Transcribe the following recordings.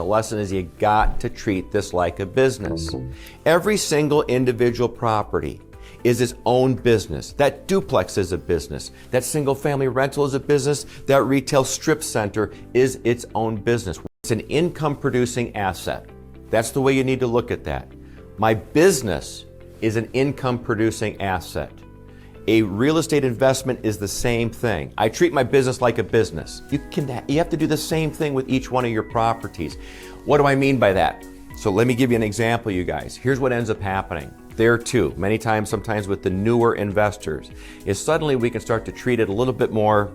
The lesson is you got to treat this like a business. Every single individual property is its own business. That duplex is a business. That single family rental is a business. That retail strip center is its own business. It's an income producing asset. That's the way you need to look at that. My business is an income producing asset. A real estate investment is the same thing. I treat my business like a business. You have to do the same thing with each one of your properties. What do I mean by that? So let me give you an example, you guys. Here's what ends up happening. There too, many times, sometimes with the newer investors, is suddenly we can start to treat it a little bit more,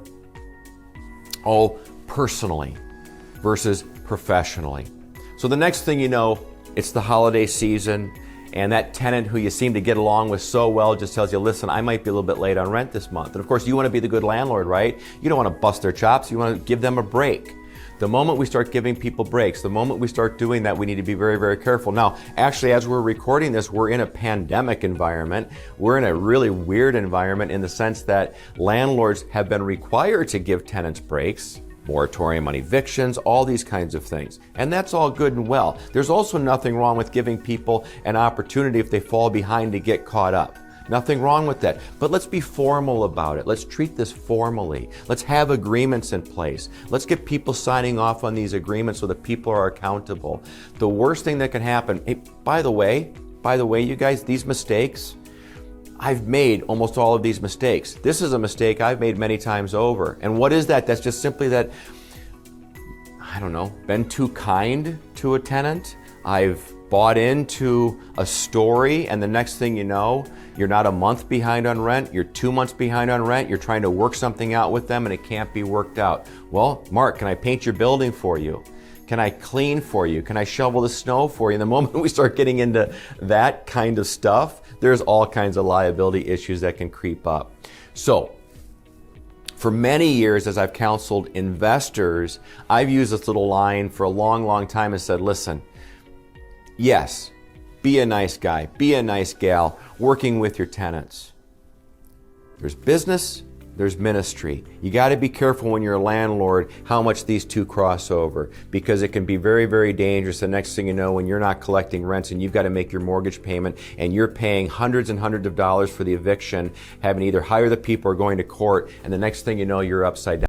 personally versus professionally. So the next thing you know, it's the holiday season, and that tenant who you seem to get along with so well just tells you, listen, I might be a little bit late on rent this month. And of course, you want to be the good landlord, right? You don't want to bust their chops. You want to give them a break. The moment we start giving people breaks, the moment we start doing that, we need to be very, very careful. Now, actually, as we're recording this, we're in a pandemic environment. We're in a really weird environment in the sense that landlords have been required to give tenants breaks, moratorium on evictions, all these kinds of things. And that's all good and well. There's also nothing wrong with giving people an opportunity if they fall behind to get caught up. Nothing wrong with that. But let's be formal about it. Let's treat this formally. Let's have agreements in place. Let's get people signing off on these agreements so that people are accountable. The worst thing that can happen, hey, by the way, you guys, these mistakes, I've made almost all of these mistakes. This is a mistake I've made many times over. And what is that? That's just simply that, I don't know, been too kind to a tenant. I've bought into a story, and the next thing you know, you're not a month behind on rent, you're 2 months behind on rent, you're trying to work something out with them and it can't be worked out. Well, Mark, can I paint your building for you? Can I clean for you? Can I shovel the snow for you? And the moment we start getting into that kind of stuff, there's all kinds of liability issues that can creep up. So, for many years, as I've counseled investors, I've used this little line for a long, long time and said, listen, yes, be a nice guy, be a nice gal, working with your tenants. There's business, there's ministry. You got to be careful when you're a landlord how much these two cross over, because it can be very, very dangerous. The next thing you know, when you're not collecting rents and you've got to make your mortgage payment and you're paying hundreds and hundreds of dollars for the eviction, having to either hire the people or going to court, and the next thing you know, you're upside down.